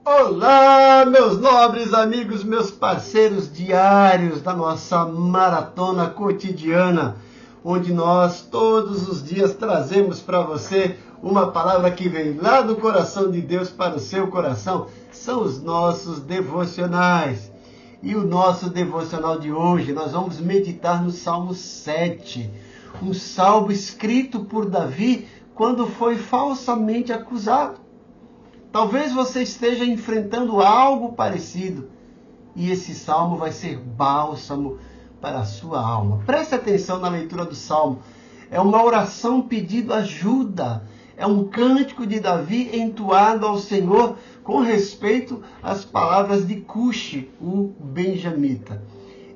Olá, meus nobres amigos, meus parceiros diários da nossa maratona cotidiana, onde nós todos os dias trazemos para você uma palavra que vem lá do coração de Deus para o seu coração. São os nossos devocionais. E o nosso devocional de hoje, nós vamos meditar no Salmo 7, um salmo escrito por Davi quando foi falsamente acusado. Talvez você esteja enfrentando algo parecido e esse salmo vai ser bálsamo para a sua alma. Preste atenção na leitura do salmo. É uma oração pedindo ajuda. É um cântico de Davi entoado ao Senhor com respeito às palavras de Cuxi, o benjamita.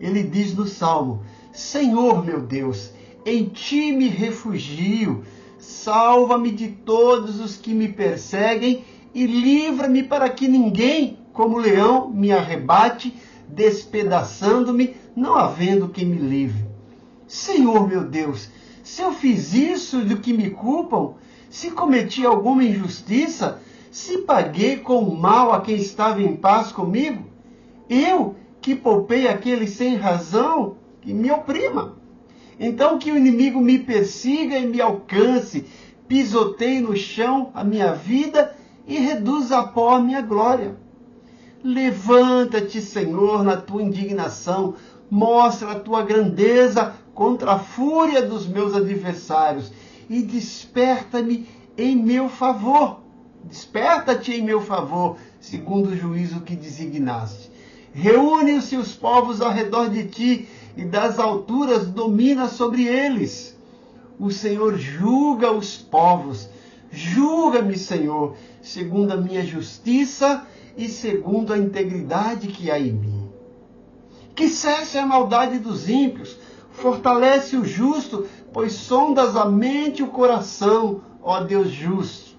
Ele diz no salmo: Senhor meu Deus, em ti me refugio, salva-me de todos os que me perseguem e livra-me para que ninguém, como leão, me arrebate, despedaçando-me, não havendo quem me livre. Senhor meu Deus, se eu fiz isso do que me culpam, se cometi alguma injustiça, se paguei com mal a quem estava em paz comigo, eu que poupei aquele sem razão que me oprima. Então que o inimigo me persiga e me alcance, pisoteie no chão a minha vida e reduza a pó a minha glória. Levanta-te, Senhor, na tua indignação, mostra a tua grandeza contra a fúria dos meus adversários e desperta-me em meu favor. Desperta-te em meu favor, segundo o juízo que designaste. Reúne-se os povos ao redor de ti e das alturas domina sobre eles. O Senhor julga os povos. Julga-me, Senhor, segundo a minha justiça e segundo a integridade que há em mim. Que cesse a maldade dos ímpios, fortalece o justo, pois sondas a mente e o coração, ó Deus justo.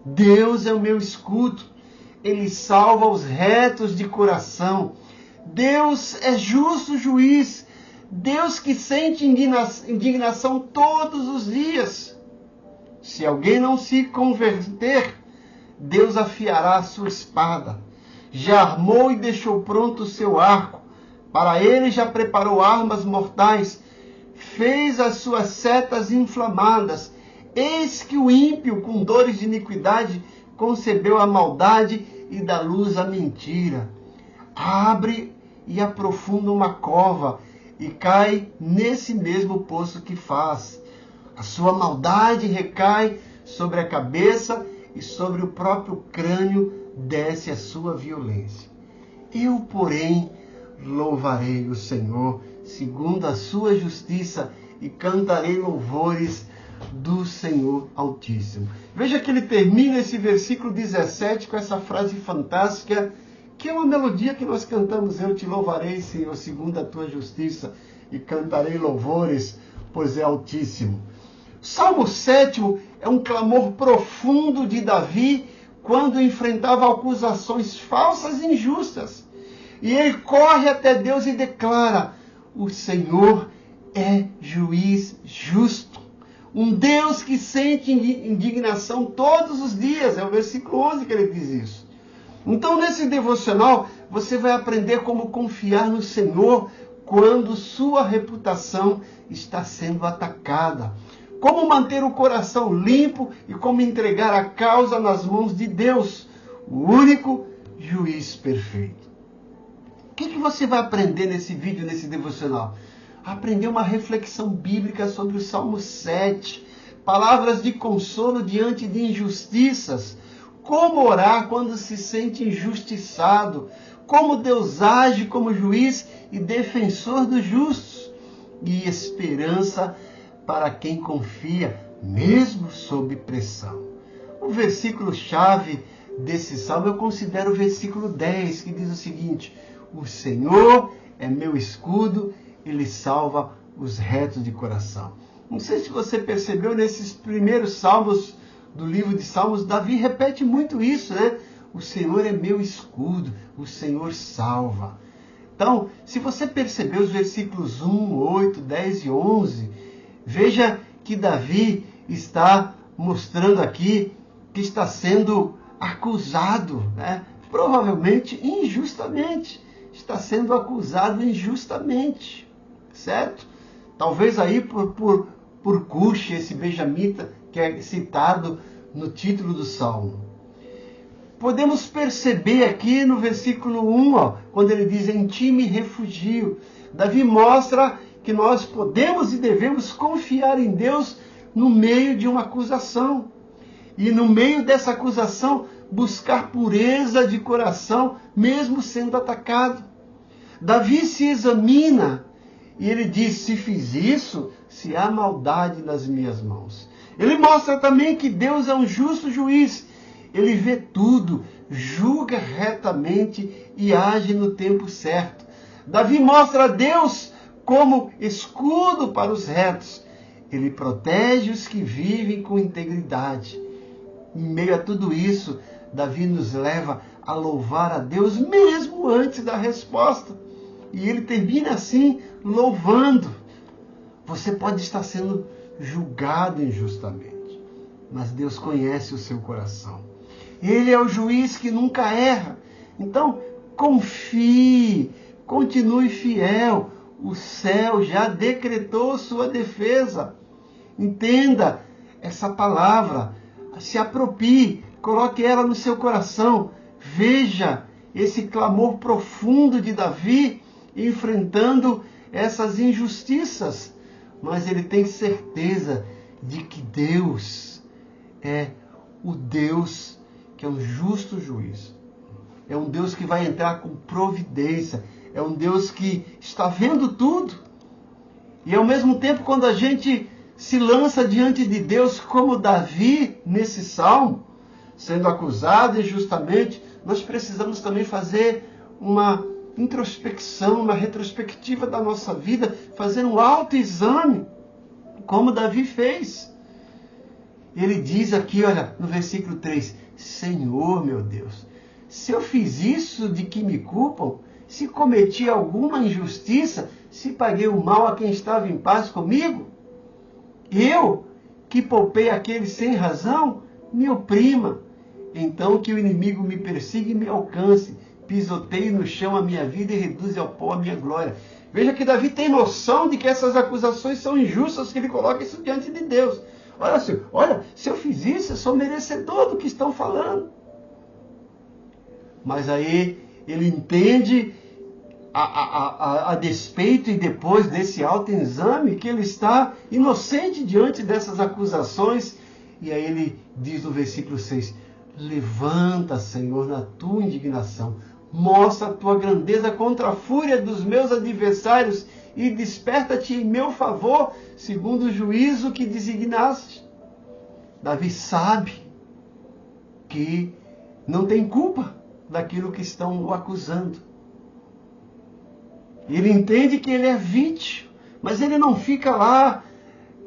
Deus é o meu escudo, ele salva os retos de coração. Deus é justo juiz, Deus que sente indignação todos os dias. Se alguém não se converter, Deus afiará a sua espada. Já armou e deixou pronto o seu arco. Para ele já preparou armas mortais. Fez as suas setas inflamadas. Eis que o ímpio, com dores de iniquidade, concebeu a maldade e dá luz à mentira. Abre e aprofunda uma cova e cai nesse mesmo poço que faz. A sua maldade recai sobre a cabeça e sobre o próprio crânio desce a sua violência. Eu, porém, louvarei o Senhor segundo a sua justiça e cantarei louvores do Senhor Altíssimo. Veja que ele termina esse versículo 17 com essa frase fantástica, que é uma melodia que nós cantamos: eu te louvarei, Senhor, segundo a tua justiça e cantarei louvores, pois é Altíssimo. Salmo 7 é um clamor profundo de Davi quando enfrentava acusações falsas e injustas. E ele corre até Deus e declara: o Senhor é juiz justo. Um Deus que sente indignação todos os dias. É o versículo 11 que ele diz isso. Então, nesse devocional, você vai aprender como confiar no Senhor quando sua reputação está sendo atacada. Como manter o coração limpo e como entregar a causa nas mãos de Deus, o único juiz perfeito. O que você vai aprender nesse vídeo, nesse devocional? Aprender uma reflexão bíblica sobre o Salmo 7, palavras de consolo diante de injustiças, como orar quando se sente injustiçado, como Deus age como juiz e defensor dos justos, e esperança para quem confia, mesmo sob pressão. O versículo-chave desse salmo eu considero o versículo 10, que diz o seguinte: o Senhor é meu escudo, ele salva os retos de coração. Não sei se você percebeu, nesses primeiros salmos do livro de Salmos, Davi repete muito isso, né? O Senhor é meu escudo, o Senhor salva. Então, se você percebeu os versículos 1, 8, 10 e 11, veja que Davi está mostrando aqui que está sendo acusado, né? Provavelmente injustamente. Está sendo acusado injustamente, certo? Talvez aí por Cuxi, esse benjamita que é citado no título do Salmo. Podemos perceber aqui no versículo 1, quando ele diz, em ti me refugio. Davi mostra que nós podemos e devemos confiar em Deus no meio de uma acusação. E no meio dessa acusação, buscar pureza de coração, mesmo sendo atacado. Davi se examina e ele diz, se fiz isso, se há maldade nas minhas mãos. Ele mostra também que Deus é um justo juiz. Ele vê tudo, julga retamente e age no tempo certo. Davi mostra a Deus como escudo para os retos. Ele protege os que vivem com integridade. Em meio a tudo isso, Davi nos leva a louvar a Deus mesmo antes da resposta. E ele termina assim, louvando. Você pode estar sendo julgado injustamente, mas Deus conhece o seu coração. Ele é o juiz que nunca erra. Então, confie, continue fiel. O céu já decretou sua defesa. Entenda essa palavra, se aproprie, coloque ela no seu coração. Veja esse clamor profundo de Davi enfrentando essas injustiças. Mas ele tem certeza de que Deus é o Deus que é um justo juiz. É um Deus que vai entrar com providência. É um Deus que está vendo tudo. E ao mesmo tempo, quando a gente se lança diante de Deus como Davi nesse salmo, sendo acusado injustamente, nós precisamos também fazer uma introspecção, uma retrospectiva da nossa vida, fazer um autoexame, como Davi fez. Ele diz aqui, olha, no versículo 3, Senhor, meu Deus, se eu fiz isso de que me culpam, se cometi alguma injustiça, se paguei o mal a quem estava em paz comigo, eu, que poupei aquele sem razão, me oprima. Então que o inimigo me persiga e me alcance, pisoteie no chão a minha vida e reduza ao pó a minha glória. Veja que Davi tem noção de que essas acusações são injustas, que ele coloca isso diante de Deus. Olha, se eu fiz isso, eu sou merecedor do que estão falando. Mas aí ele entende, a despeito e depois desse autoexame, que ele está inocente diante dessas acusações. E aí ele diz no versículo 6, levanta, Senhor, na tua indignação, mostra a tua grandeza contra a fúria dos meus adversários e desperta-te em meu favor, segundo o juízo que designaste. Davi sabe que não tem culpa daquilo que estão o acusando. Ele entende que ele é vítima, mas ele não fica lá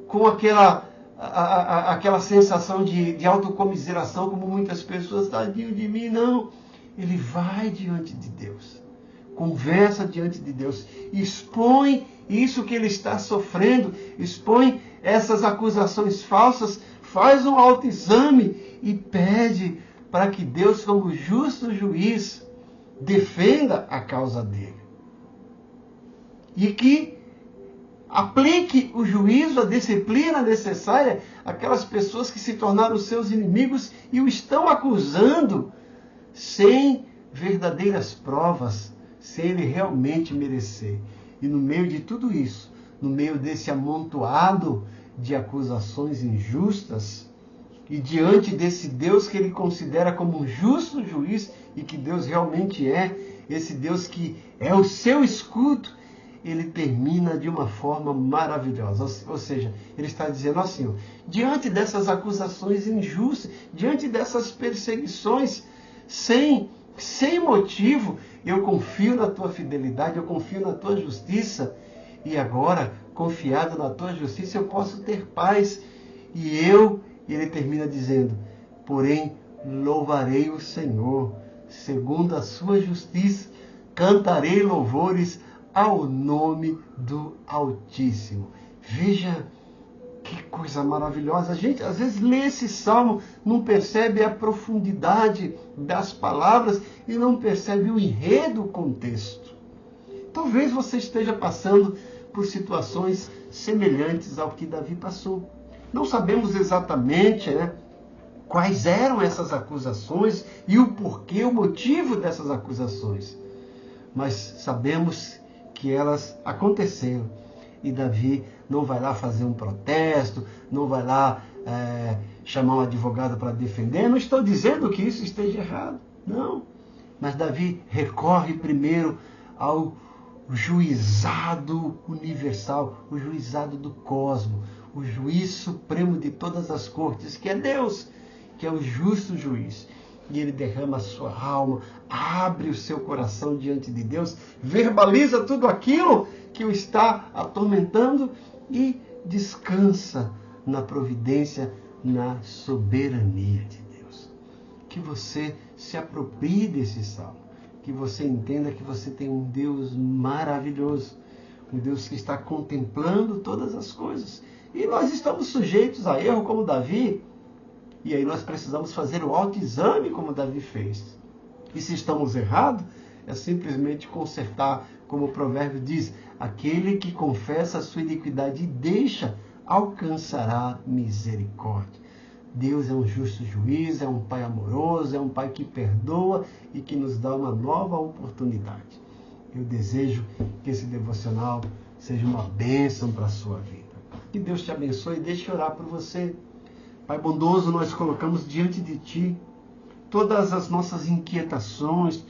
com aquela sensação de autocomiseração, como muitas pessoas, tadinho de mim, não. Ele vai diante de Deus, conversa diante de Deus, expõe isso que ele está sofrendo, expõe essas acusações falsas, faz um autoexame e pede para que Deus, como justo juiz, defenda a causa dele. E que aplique o juízo, a disciplina necessária àquelas pessoas que se tornaram seus inimigos e o estão acusando sem verdadeiras provas, sem ele realmente merecer. E no meio de tudo isso, no meio desse amontoado de acusações injustas, e diante desse Deus que ele considera como um justo juiz, e que Deus realmente é, esse Deus que é o seu escudo, ele termina de uma forma maravilhosa. Ou seja, ele está dizendo assim, diante dessas acusações injustas, diante dessas perseguições, sem motivo, eu confio na tua fidelidade, eu confio na tua justiça, e agora, confiado na tua justiça, eu posso ter paz. E ele termina dizendo, porém, louvarei o Senhor, segundo a sua justiça, cantarei louvores ao nome do Altíssimo. Veja que coisa maravilhosa. A gente às vezes lê esse salmo, não percebe a profundidade das palavras e não percebe o enredo, o contexto. Talvez você esteja passando por situações semelhantes ao que Davi passou. Não sabemos exatamente, quais eram essas acusações e o porquê, o motivo dessas acusações. Mas sabemos que elas aconteceram. E Davi não vai lá fazer um protesto, não vai lá chamar um advogado para defender. Não estou dizendo que isso esteja errado, não. Mas Davi recorre primeiro ao juizado universal, o juizado do cosmos, o juiz supremo de todas as cortes, que é Deus, que é o justo juiz. E ele derrama a sua alma, abre o seu coração diante de Deus, verbaliza tudo aquilo que o está atormentando e descansa na providência, na soberania de Deus. Que você se aproprie desse salmo, que você entenda que você tem um Deus maravilhoso, um Deus que está contemplando todas as coisas. E nós estamos sujeitos a erro como Davi, e aí nós precisamos fazer o autoexame como Davi fez. E se estamos errados, é simplesmente consertar, como o provérbio diz, aquele que confessa a sua iniquidade e deixa, alcançará misericórdia. Deus é um justo juiz, é um Pai amoroso, é um Pai que perdoa e que nos dá uma nova oportunidade. Eu desejo que esse devocional seja uma bênção para a sua vida. Que Deus te abençoe e deixe orar por você. Pai bondoso, nós colocamos diante de Ti todas as nossas inquietações,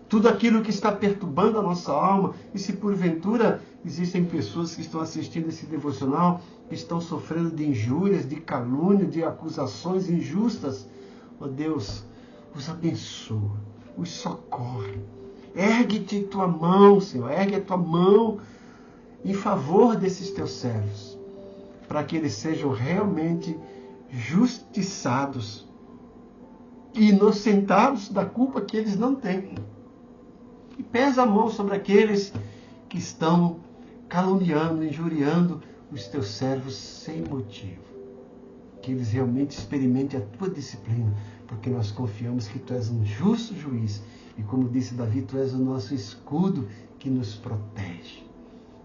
tudo aquilo que está perturbando a nossa alma. E se porventura existem pessoas que estão assistindo esse devocional, que estão sofrendo de injúrias, de calúnia, de acusações injustas, ó Deus, os abençoa, os socorre. Ergue-te tua mão, Senhor, ergue a tua mão em favor desses teus servos, para que eles sejam realmente justiçados e inocentados da culpa que eles não têm. E pesa a mão sobre aqueles que estão caluniando, injuriando os teus servos sem motivo. Que eles realmente experimentem a tua disciplina, porque nós confiamos que tu és um justo juiz. E como disse Davi, tu és o nosso escudo que nos protege.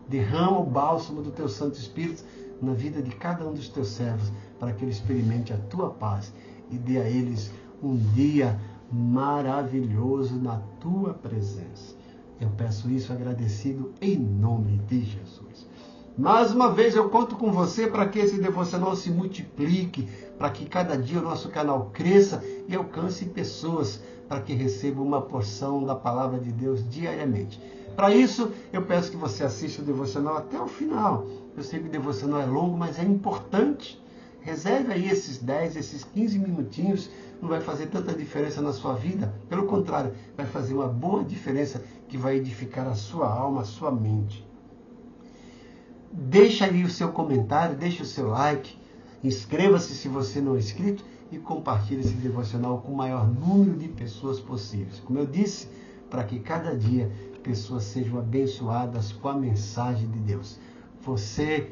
Derrama o bálsamo do teu Santo Espírito na vida de cada um dos teus servos, para que eles experimentem a tua paz e dê a eles um dia maravilhoso na tua presença. Eu peço isso agradecido em nome de Jesus. Mais uma vez eu conto com você para que esse devocional se multiplique, para que cada dia o nosso canal cresça e alcance pessoas, para que recebam uma porção da palavra de Deus diariamente. Para isso, eu peço que você assista o devocional até o final. Eu sei que o devocional é longo, mas é importante. Reserve aí esses 10, esses 15 minutinhos. Não vai fazer tanta diferença na sua vida. Pelo contrário, vai fazer uma boa diferença que vai edificar a sua alma, a sua mente. Deixa aí o seu comentário, deixa o seu like. Inscreva-se se você não é inscrito e compartilhe esse devocional com o maior número de pessoas possíveis. Como eu disse, para que cada dia pessoas sejam abençoadas com a mensagem de Deus. Você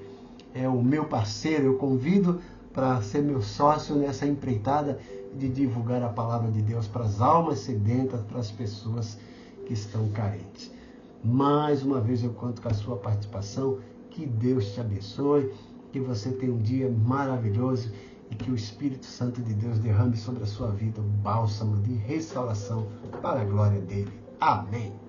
é o meu parceiro, eu convido para ser meu sócio nessa empreitada de divulgar a palavra de Deus para as almas sedentas, para as pessoas que estão carentes. Mais uma vez eu conto com a sua participação. Que Deus te abençoe, que você tenha um dia maravilhoso e que o Espírito Santo de Deus derrame sobre a sua vida um bálsamo de restauração para a glória dele. Amém.